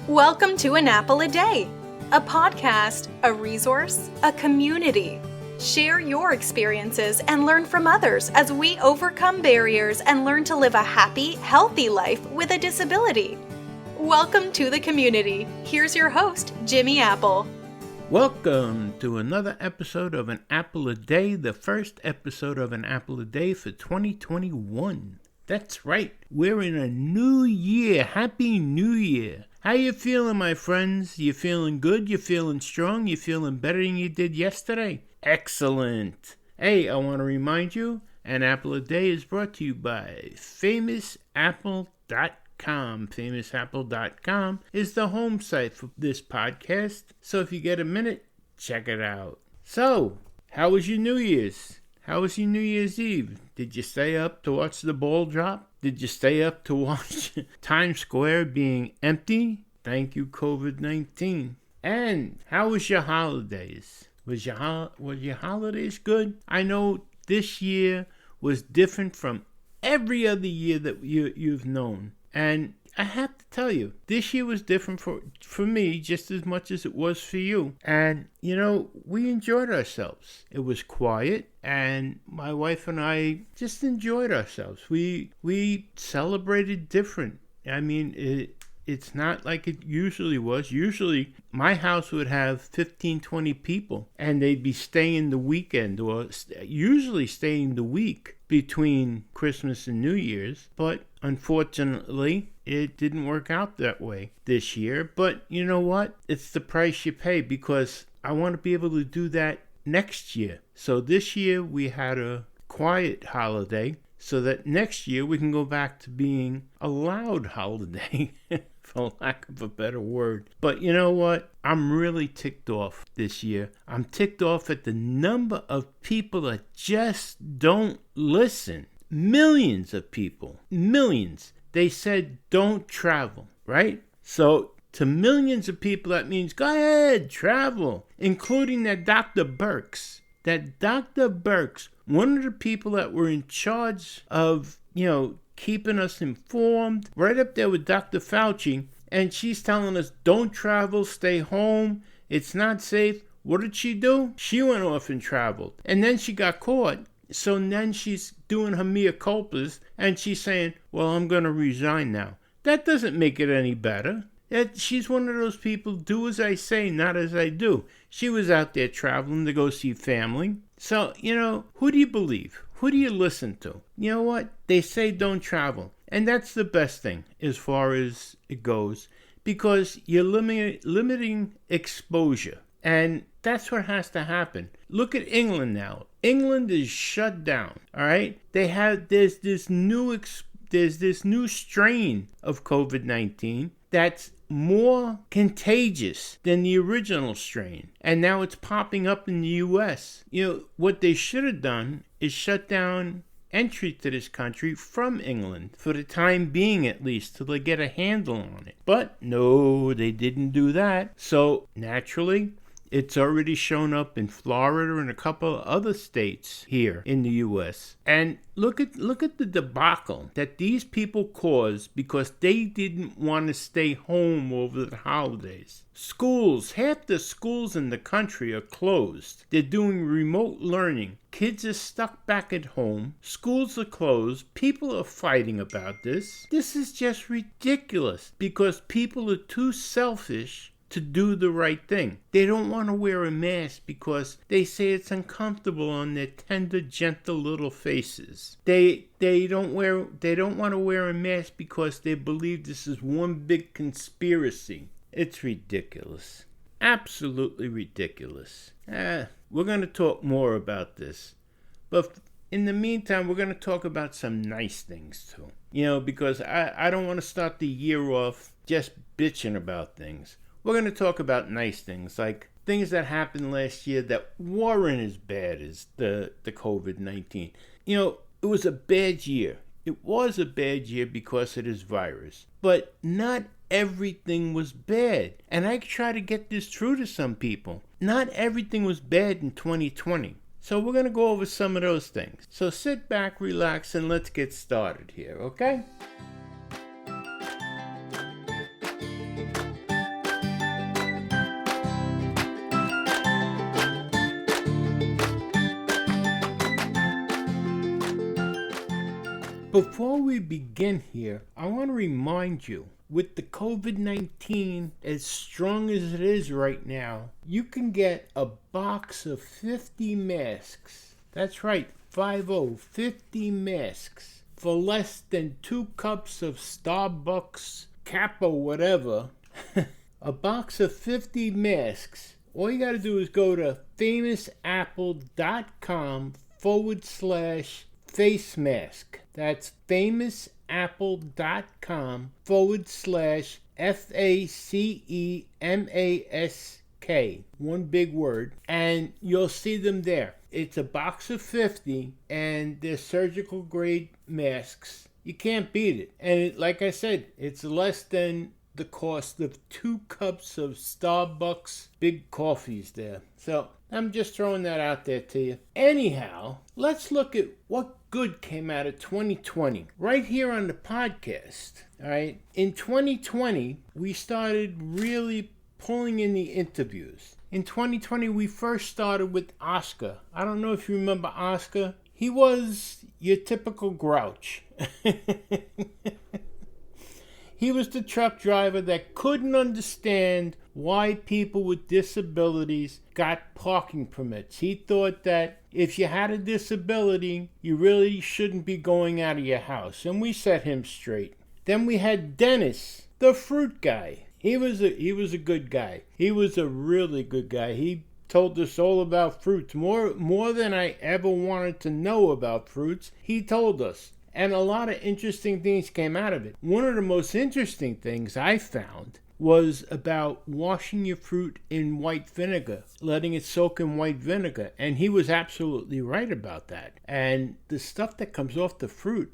Welcome to An Apple a Day, a podcast, a resource, a community. Share your experiences and learn from others as we overcome barriers and learn to live a happy, healthy life with a disability. Welcome to the community. Here's your host, Jimmy Apple. Welcome to another episode of An Apple a Day, the first episode of An Apple a Day for 2021. That's right, we're in a new year. Happy New Year. How you feeling, my friends? You feeling good? You feeling strong? You feeling better than you did yesterday? Excellent. Hey, I want to remind you, An Apple a Day is brought to you by FamousApple.com. FamousApple.com is the home site for this podcast, so if you get a minute, check it out. So, how was your New Year's? How was your New Year's Eve? Did you stay up to watch the ball drop? Did you stay up to watch Times Square being empty? Thank you, Covid19. And how was your holidays? Was your holidays good? I know this year was different from every other year that you've known. And I have to tell you, this year was different for me just as much as it was for you. And, we enjoyed ourselves. It was quiet, and my wife and I just enjoyed ourselves. We celebrated different. I mean, it's not like it usually was. Usually, my house would have 15, 20 people, and they'd be staying the weekend or usually staying the week between Christmas and New Year's. But unfortunately, it didn't work out that way this year. But you know what? It's the price you pay, because I want to be able to do that next year. So this year we had a quiet holiday, so that next year we can go back to being a loud holiday, for lack of a better word. But you know what? I'm really ticked off this year. I'm ticked off at the number of people that just don't listen. Millions of people. Millions. They said don't travel, right? So to millions of people, that means go ahead, travel, including that Dr. Birx. That Dr. Birx, one of the people that were in charge of, keeping us informed, right up there with Dr. Fauci, and she's telling us don't travel, stay home, it's not safe. What did she do? She went off and traveled, and then she got caught. So then she's doing her mea culpas, and she's saying, well, I'm going to resign now. That doesn't make it any better. She's one of those people, do as I say, not as I do. She was out there traveling to go see family. So, who do you believe? Who do you listen to? You know what? They say don't travel. And that's the best thing as far as it goes, because you're limiting exposure. And that's what has to happen. Look at England now. England is shut down, all right? There's this new strain of COVID-19 that's more contagious than the original strain. And now it's popping up in the U.S. What they should have done is shut down entry to this country from England, for the time being at least, till they get a handle on it. But no, they didn't do that. So naturally, it's already shown up in Florida and a couple of other states here in the U.S. And look at the debacle that these people caused because they didn't want to stay home over the holidays. Schools, half the schools in the country are closed. They're doing remote learning. Kids are stuck back at home. Schools are closed. People are fighting about this. This is just ridiculous because people are too selfish to do the right thing. They don't want to wear a mask because they say it's uncomfortable on their tender, gentle little faces. They don't want to wear a mask because they believe this is one big conspiracy. It's ridiculous. Absolutely ridiculous. We're going to talk more about this. But in the meantime, we're going to talk about some nice things too. Because I don't want to start the year off just bitching about things. We're going to talk about nice things, like things that happened last year that weren't as bad as the COVID-19. It was a bad year. It was a bad year because of this virus. But not everything was bad. And I try to get this through to some people. Not everything was bad in 2020. So we're going to go over some of those things. So sit back, relax, and let's get started here, okay? Before we begin here, I want to remind you, with the COVID-19 as strong as it is right now, you can get a box of 50 masks. That's right, 50 masks for less than 2 cups of Starbucks, Kappa, whatever. A box of 50 masks. All you got to do is go to famousapple.com/face mask. That's famousapple.com/FACEMASK. One big word. And you'll see them there. It's a box of 50 and they're surgical grade masks. You can't beat it. And like I said, it's less than the cost of 2 cups of Starbucks big coffees there. So I'm just throwing that out there to you. Anyhow, let's look at what good came out of 2020 right here on the podcast. All right. In 2020, we started really pulling in the interviews. In 2020, we first started with Oscar. I don't know if you remember Oscar. He was your typical grouch. He was the truck driver that couldn't understand why people with disabilities got parking permits. He thought that if you had a disability, you really shouldn't be going out of your house. And we set him straight. Then we had Dennis, the fruit guy. He was a good guy. He was a really good guy. He told us all about fruits. More than I ever wanted to know about fruits, he told us. And a lot of interesting things came out of it. One of the most interesting things I found was about washing your fruit in white vinegar, letting it soak in white vinegar. And he was absolutely right about that. And the stuff that comes off the fruit,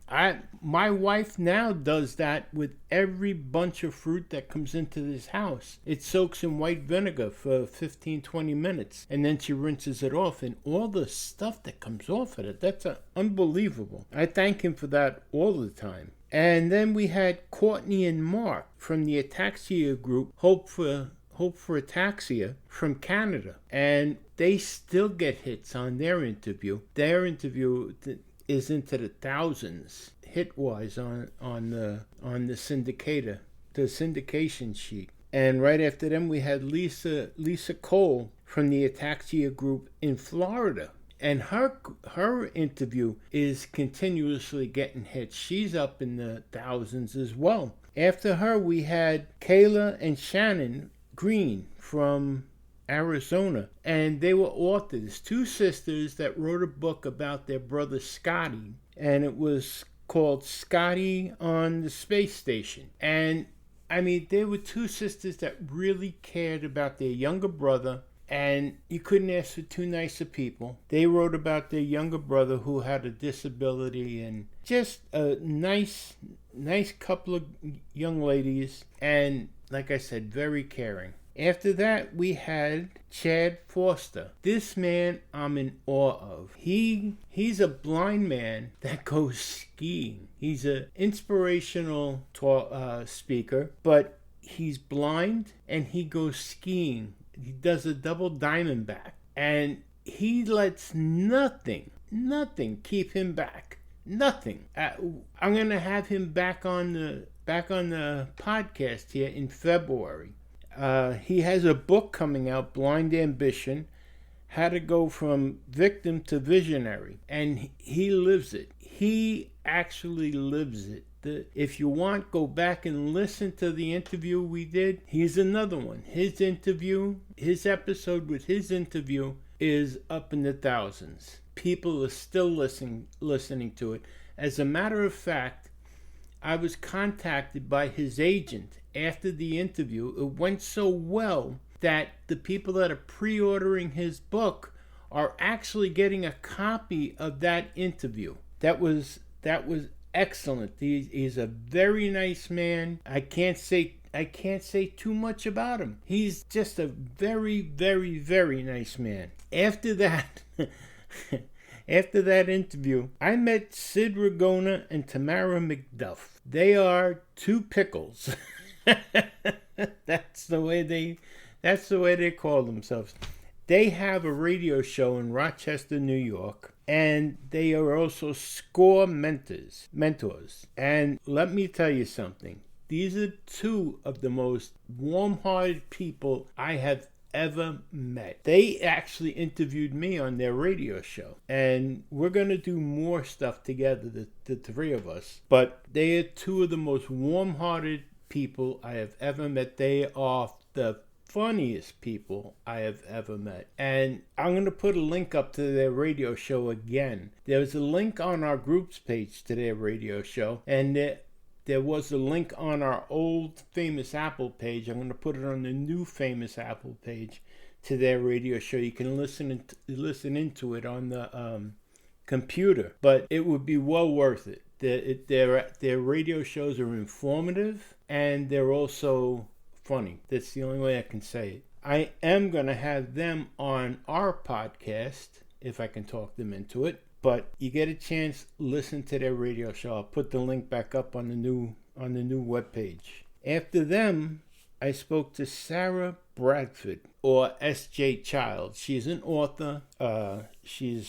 my wife now does that with every bunch of fruit that comes into this house. It soaks in white vinegar for 15-20 minutes, and then she rinses it off. And all the stuff that comes off of it, that's unbelievable. I thank him for that all the time. And then we had Courtney and Mark from the ataxia group, Hope for Ataxia, from Canada. And they still get hits on their interview. Their interview is into the thousands hit-wise on the syndicator, the syndication sheet. And right after them, we had Lisa Cole from the ataxia group in Florida. And her interview is continuously getting hits. She's up in the thousands as well. After her, we had Kayla and Shannon Green from Arizona. And they were authors, 2 sisters that wrote a book about their brother Scotty. And it was called Scotty on the Space Station. And I mean, they were 2 sisters that really cared about their younger brother. And you couldn't ask for too nice of people. They wrote about their younger brother who had a disability, and just a nice couple of young ladies. And like I said, very caring. After that, we had Chad Foster. This man I'm in awe of. He's a blind man that goes skiing. He's an inspirational speaker, but he's blind and he goes skiing. He does a double diamondback, and he lets nothing keep him back. Nothing. I'm gonna have him back on the podcast here in February. He has a book coming out, Blind Ambition: How to Go from Victim to Visionary, and he lives it. He actually lives it. If you want, go back and listen to the interview we did. Here's another one. His episode with his interview is up in the thousands. People are still listening to it. As a matter of fact, I was contacted by his agent after the interview. It went so well that the people that are pre-ordering his book are actually getting a copy of that interview. That was excellent. He's a very nice man. I can't say too much about him. He's just a very, very, very nice man. After that interview, I met Sid Ragona and Tamara McDuff. They are 2 pickles. That's the way they call themselves. they have a radio show in Rochester, New York, and they are also SCORE mentors. And let me tell you something. These are two of the most warm-hearted people I have ever met. They actually interviewed me on their radio show, and we're going to do more stuff together, the three of us. But they are two of the most warm-hearted people I have ever met. They are the funniest people I have ever met. And I'm going to put a link up to their radio show again. There's a link on our groups page to their radio show, and there was a link on our old Famous Apple page. I'm going to put it on the new Famous Apple page to their radio show. You can listen into it on the computer, but it would be well worth it. Their radio shows are informative, and they're also funny. That's the only way I can say it. I am going to have them on our podcast if I can talk them into it. But you get a chance, listen to their radio show. I'll put the link back up on the new webpage. After them, I spoke to Sarah Bradford, or S.J. Child. She's an author. She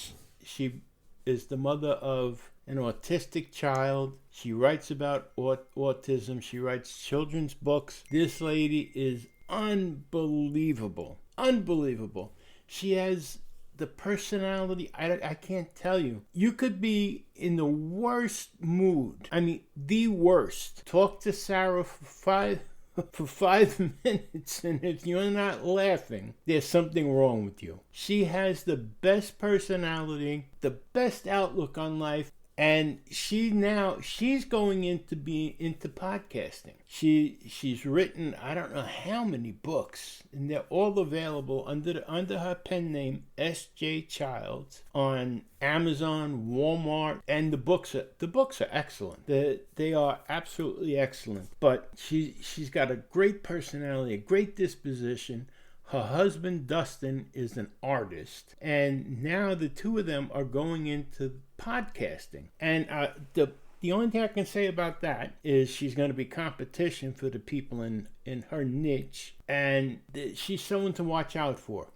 is the mother of an autistic child. She writes about autism. She writes children's books. This lady is unbelievable. Unbelievable. She has the personality, I can't tell you. You could be in the worst mood. I mean, the worst. Talk to Sarah for 5 minutes, and if you're not laughing, there's something wrong with you. She has the best personality, the best outlook on life, and she's going into podcasting. She's written I don't know how many books, and they're all available under her pen name S.J. Childs on Amazon, Walmart, and the books are excellent. They are absolutely excellent. But she's got a great personality, a great disposition. Her husband, Dustin, is an artist, and now the two of them are going into podcasting. And the only thing I can say about that is she's going to be competition for the people in her niche, and she's someone to watch out for.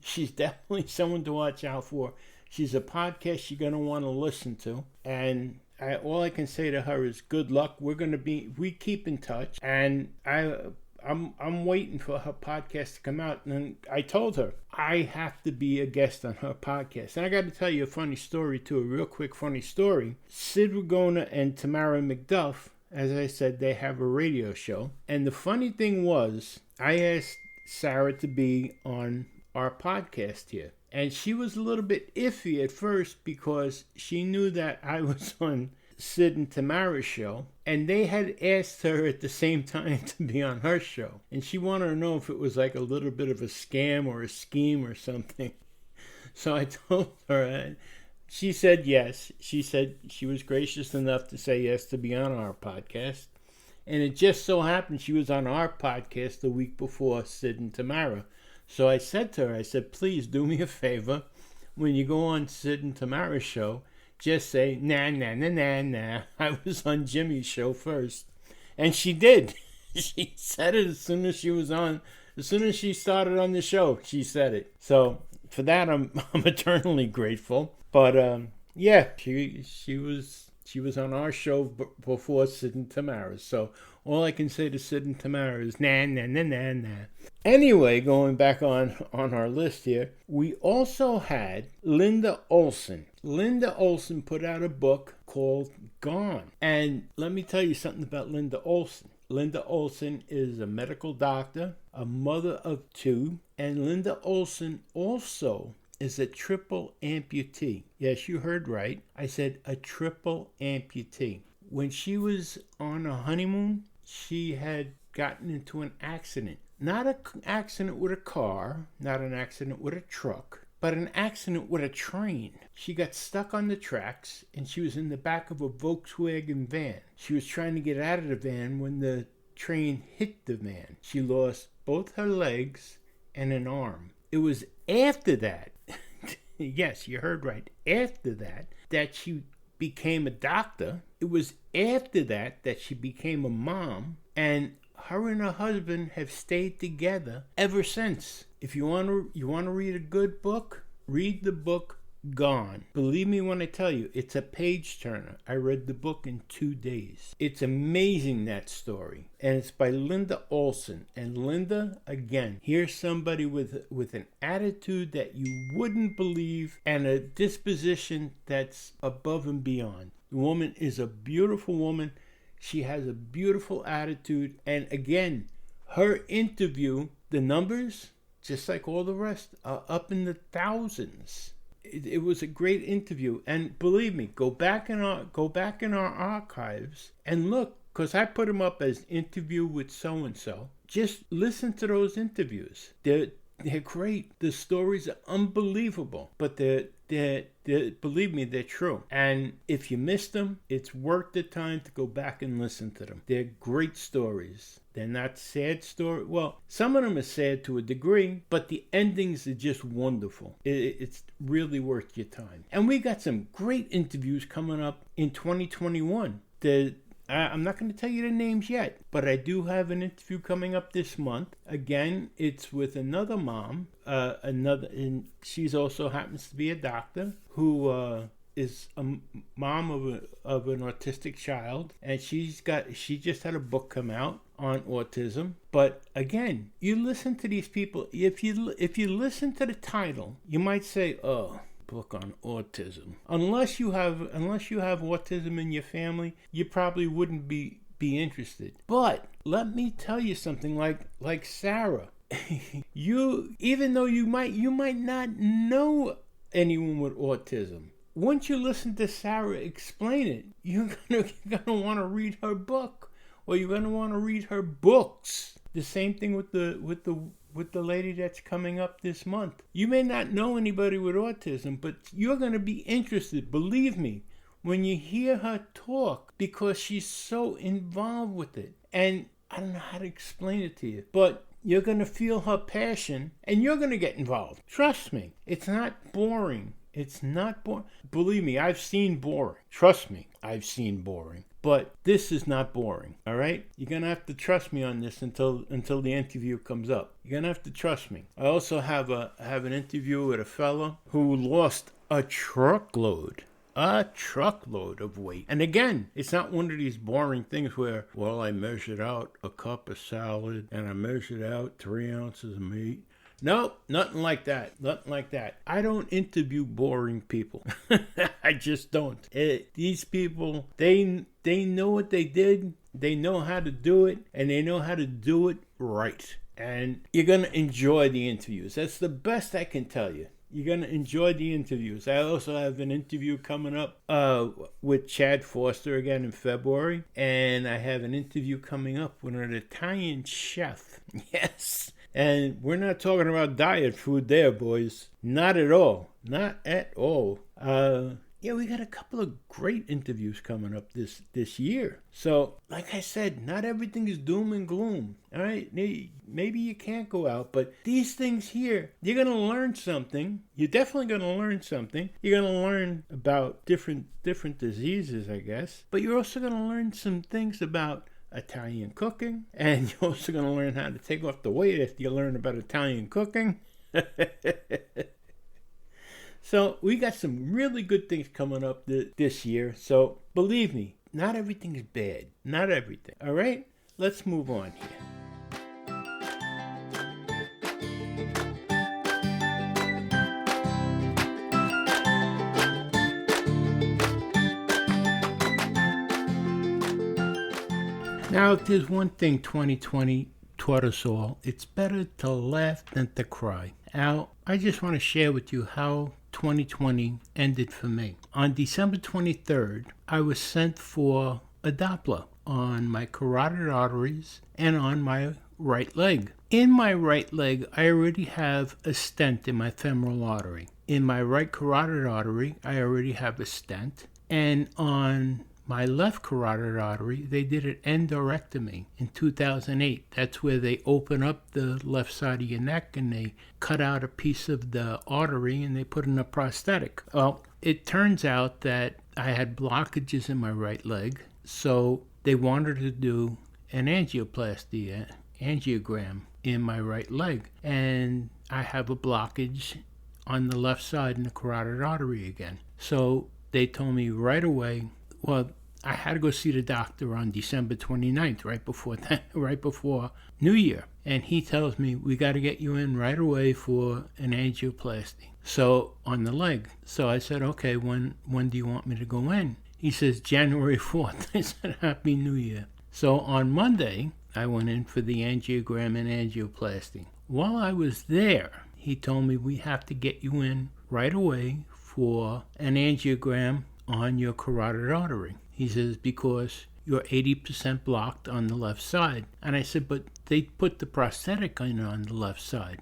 She's definitely someone to watch out for. She's a podcast you're going to want to listen to, and all I can say to her is good luck. We keep in touch, and I'm waiting for her podcast to come out, and I told her I have to be a guest on her podcast. And I got to tell you a funny story too, a real quick funny story. Sid Ragona and Tamara McDuff, as I said, they have a radio show. And the funny thing was, I asked Sarah to be on our podcast here. And she was a little bit iffy at first because she knew that I was on Sid and Tamara's show, and they had asked her at the same time to be on her show, and she wanted to know if it was like a little bit of a scam or a scheme or something. So I told her, she said yes. She said she was gracious enough to say yes to be on our podcast, and it just so happened she was on our podcast the week before Sid and Tamara. So I said to her, I said, please do me a favor, when you go on Sid and Tamara's show, just say, nah. I was on Jimmy's show first. And she did. She said it as soon as she started on the show, she said it. So for that, I'm eternally grateful. But yeah, she was on our show before Sid and Tamara. So all I can say to Sid and Tamara is nah. Anyway, going back on our list here, we also had Linda Olson. Linda Olson put out a book called Gone. And let me tell you something about Linda Olson. Linda Olson is a medical doctor, a mother of two, and Linda Olson also is a triple amputee. Yes, you heard right. I said a triple amputee. When she was on a honeymoon, she had gotten into an accident. Not an accident with a car, not an accident with a truck, but an accident with a train. She got stuck on the tracks, and she was in the back of a Volkswagen van. She was trying to get out of the van when the train hit the van. She lost both her legs and an arm. It was after that, yes, you heard right, after that she became a doctor. It was after that she became a mom, and her and her husband have stayed together ever since. If you want to read a good book, read the book Gone. Believe me when I tell you, it's a page turner. I read the book in 2 days. It's amazing, that story. And it's by Linda Olson. And Linda, again, here's somebody with an attitude that you wouldn't believe and a disposition that's above and beyond. The woman is a beautiful woman. She has a beautiful attitude. And again, her interview, the numbers, just like all the rest, are up in the thousands. It was a great interview, and believe me, go back in our archives and look, because I put them up as interview with so and so. Just listen to those interviews. They're great. The stories are unbelievable, but they're believe me, they're true. And if you missed them, it's worth the time to go back and listen to them. They're great stories. They're not sad stories. Well, some of them are sad to a degree, but the endings are just wonderful. It's really worth your time. And we got some great interviews coming up in 2021. I'm not going to tell you the names yet, but I do have an interview coming up this month. Again, it's with another mom, and she's also happens to be a doctor who is a mom of an autistic child, and she just had a book come out on autism. But again, you listen to these people. If you listen to the title, you might say, "Oh, book on autism." Unless you have autism in your family, you probably wouldn't be interested. But let me tell you something. Like Sarah, even though you might not know anyone with autism, once you listen to Sarah explain it, you're gonna want to read her book, or you're gonna want to read her books. The same thing with the lady that's coming up this month. You may not know anybody with autism, but you're gonna be interested. Believe me, when you hear her talk, because she's so involved with it. And I don't know how to explain it to you, but you're gonna feel her passion, and you're gonna get involved. Trust me, it's not boring. It's not boring. Believe me, I've seen boring. Trust me, I've seen boring. But this is not boring, all right? You're going to have to trust me on this until the interview comes up. You're going to have to trust me. I also have an interview with a fella who lost a truckload of weight. And again, it's not one of these boring things where, well, I measured out a cup of salad and I measured out 3 ounces of meat. Nope, nothing like that. I don't interview boring people. I just don't. These people, they know what they did, they know how to do it, and they know how to do it right. And you're going to enjoy the interviews. That's the best I can tell you. You're going to enjoy the interviews. I also have an interview coming up with Chad Foster again in February. And I have an interview coming up with an Italian chef. Yes. And we're not talking about diet food there, boys. Not at all. Not at all. Yeah, we got a couple of great interviews coming up this year. So, like I said, not everything is doom and gloom. All right? Maybe you can't go out, but these things here, you're going to learn something. You're definitely going to learn something. You're going to learn about different diseases, I guess. But you're also going to learn some things about Italian cooking, and you're also going to learn how to take off the weight after you learn about Italian cooking. So we got some really good things coming up this year. So believe me, not everything is bad. Not everything. All right? Let's move on here. Now, if there's one thing 2020 taught us all, it's better to laugh than to cry. Now, I just want to share with you how 2020 ended for me. On December 23rd, I was sent for a Doppler on my carotid arteries and on my right leg. In my right leg, I already have a stent in my femoral artery. In my right carotid artery, I already have a stent. And on my left carotid artery, they did an endorectomy in 2008. That's where they open up the left side of your neck and they cut out a piece of the artery and they put in a prosthetic. Well, it turns out that I had blockages in my right leg, so they wanted to do an angioplasty, angiogram in my right leg, and I have a blockage on the left side in the carotid artery again. So they told me right away, well, I had to go see the doctor on December 29th, right before New Year. And he tells me, we got to get you in right away for an angioplasty. So on the leg. So I said, okay, when do you want me to go in? He says, January 4th. I said, Happy New Year. So on Monday, I went in for the angiogram and angioplasty. While I was there, he told me, we have to get you in right away for an angiogram on your carotid artery. He says, because you're 80% blocked on the left side. And I said, but they put the prosthetic in on the left side.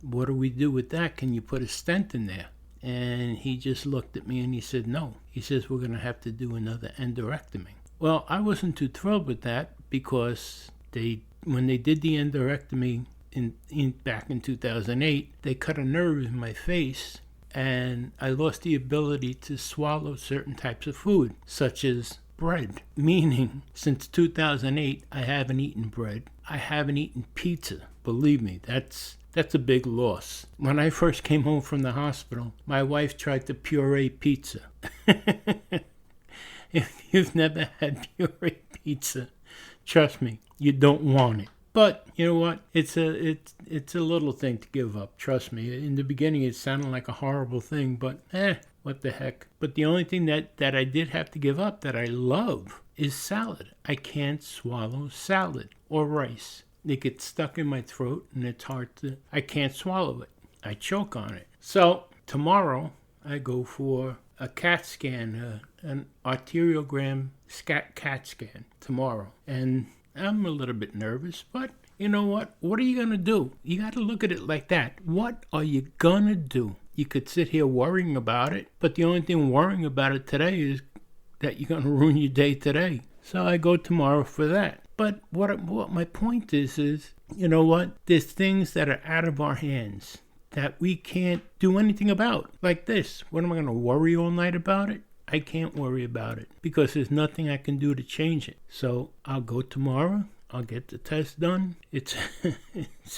What do we do with that? Can you put a stent in there? And he just looked at me and he said, no. He says, we're going to have to do another endorectomy. Well, I wasn't too thrilled with that because when they did the endorectomy back in 2008, they cut a nerve in my face and I lost the ability to swallow certain types of food, such as bread. Meaning, since 2008, I haven't eaten bread. I haven't eaten pizza. Believe me, that's a big loss. When I first came home from the hospital, my wife tried to puree pizza. If you've never had puree pizza, trust me, you don't want it. But you know what? It's a little thing to give up. Trust me. In the beginning, it sounded like a horrible thing, but what the heck? But the only thing that I did have to give up that I love is salad. I can't swallow salad or rice. It gets stuck in my throat, and it's hard I can't swallow it. I choke on it. So tomorrow, I go for a CAT scan, an arteriogram CAT scan tomorrow, and I'm a little bit nervous, but you know what? What are you going to do? You got to look at it like that. What are you going to do? You could sit here worrying about it, but the only thing worrying about it today is that you're going to ruin your day today. So I go tomorrow for that. But what my point is, you know what? There's things that are out of our hands that we can't do anything about. Like this. What am I going to worry all night about it? I can't worry about it because there's nothing I can do to change it. So I'll go tomorrow. I'll get the test done. It's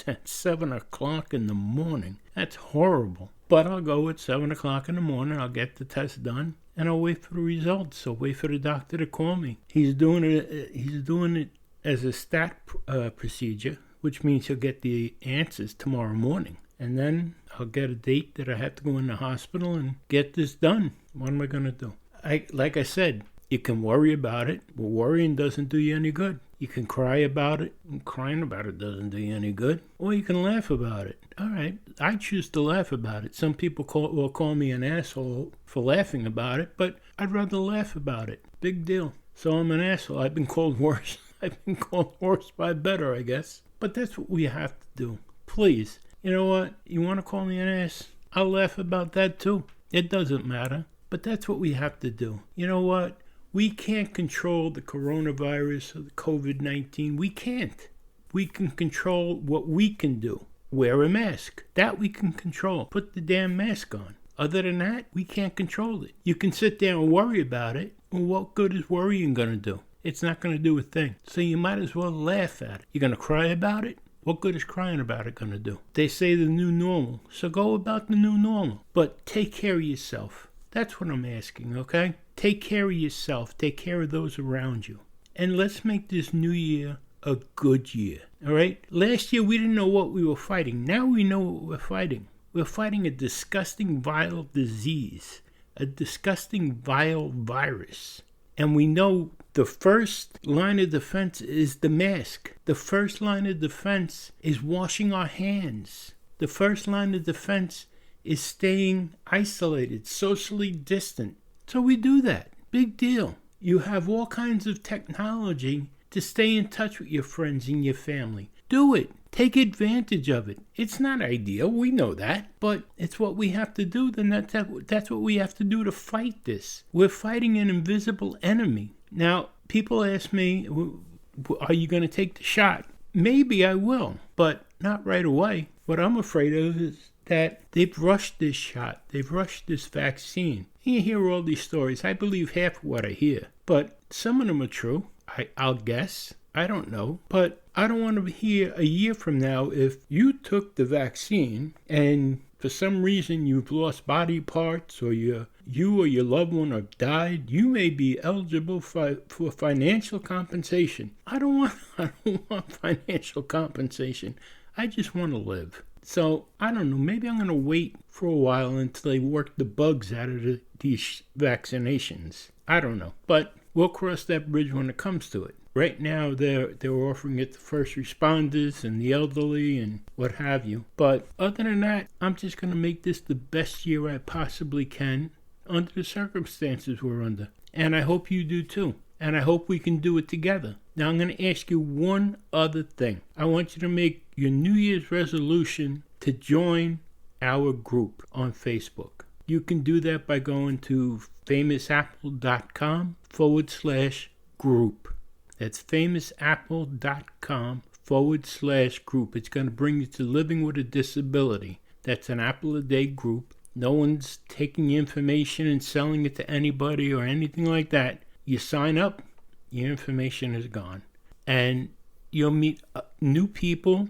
at 7 o'clock in the morning. That's horrible. But I'll go at 7 o'clock in the morning. I'll get the test done. And I'll wait for the results. I'll wait for the doctor to call me. He's doing it as a stat procedure, which means he'll get the answers tomorrow morning. And then I'll get a date that I have to go in the hospital and get this done. What am I going to do? Like I said, you can worry about it, but worrying doesn't do you any good. You can cry about it, and crying about it doesn't do you any good. Or you can laugh about it. All right, I choose to laugh about it. Some people will call me an asshole for laughing about it, but I'd rather laugh about it. Big deal. So I'm an asshole. I've been called worse. I've been called worse by better, I guess. But that's what we have to do. Please. You know what? You want to call me an ass? I'll laugh about that too. It doesn't matter. But that's what we have to do. You know what? We can't control the coronavirus or the COVID-19. We can't. We can control what we can do. Wear a mask. That we can control. Put the damn mask on. Other than that, we can't control it. You can sit there and worry about it. Well, what good is worrying going to do? It's not going to do a thing. So you might as well laugh at it. You're going to cry about it? What good is crying about it going to do? They say the new normal. So go about the new normal. But take care of yourself. That's what I'm asking, okay? Take care of yourself. Take care of those around you. And let's make this new year a good year, all right? Last year, we didn't know what we were fighting. Now we know what we're fighting. We're fighting a disgusting, vile disease, a disgusting, vile virus. And we know the first line of defense is the mask. The first line of defense is washing our hands. The first line of defense is staying isolated, socially distant. So we do that. Big deal. You have all kinds of technology to stay in touch with your friends and your family. Do it. Take advantage of it. It's not ideal. We know that. But it's what we have to do. Then that's what we have to do to fight this. We're fighting an invisible enemy. Now, people ask me, are you going to take the shot? Maybe I will, but not right away. What I'm afraid of is that they've rushed this shot. They've rushed this vaccine. You hear all these stories. I believe half of what I hear, but some of them are true. I'll guess. I don't know. But I don't want to hear a year from now if you took the vaccine and for some reason you've lost body parts or you or your loved one have died, you may be eligible for financial compensation. I don't want financial compensation. I just want to live. So, I don't know, maybe I'm going to wait for a while until they work the bugs out of these vaccinations. I don't know, but we'll cross that bridge when it comes to it. Right now, they're offering it to first responders and the elderly and what have you. But other than that, I'm just going to make this the best year I possibly can under the circumstances we're under. And I hope you do too. And I hope we can do it together. Now, I'm going to ask you one other thing. I want you to make your New Year's resolution to join our group on Facebook. You can do that by going to famousapple.com/group. That's famousapple.com/group. It's going to bring you to Living with a Disability. That's an Apple a Day group. No one's taking information and selling it to anybody or anything like that. You sign up, your information is gone. And you'll meet new people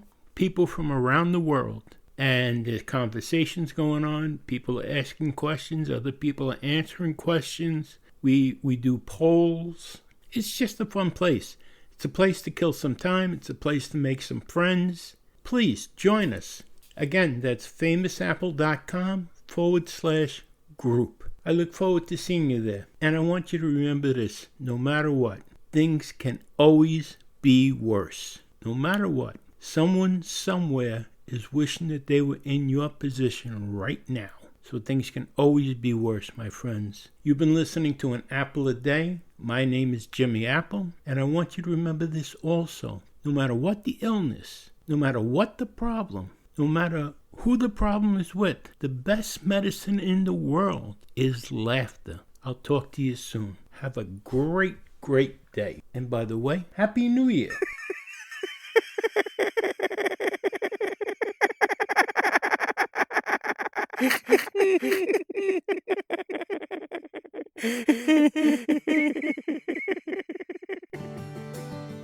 from around the world. And there's conversations going on. People are asking questions. Other people are answering questions. We do polls. It's just a fun place. It's a place to kill some time. It's a place to make some friends. Please join us. Again, that's famousapple.com/group. I look forward to seeing you there. And I want you to remember this. No matter what, things can always be worse. No matter what, someone somewhere is wishing that they were in your position right now. So things can always be worse, my friends. You've been listening to an Apple a Day. My name is Jimmy Apple. And I want you to remember this also. No matter what the illness, no matter what the problem, no matter who the problem is with, the best medicine in the world is laughter. I'll talk to you soon. Have a great, great day. And by the way, Happy New Year.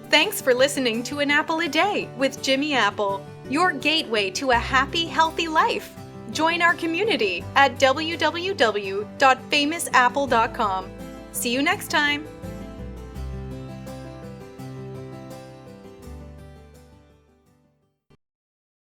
Thanks for listening to An Apple a Day with Jimmy Apple, your gateway to a happy, healthy life. Join our community at www.famousapple.com. See you next time.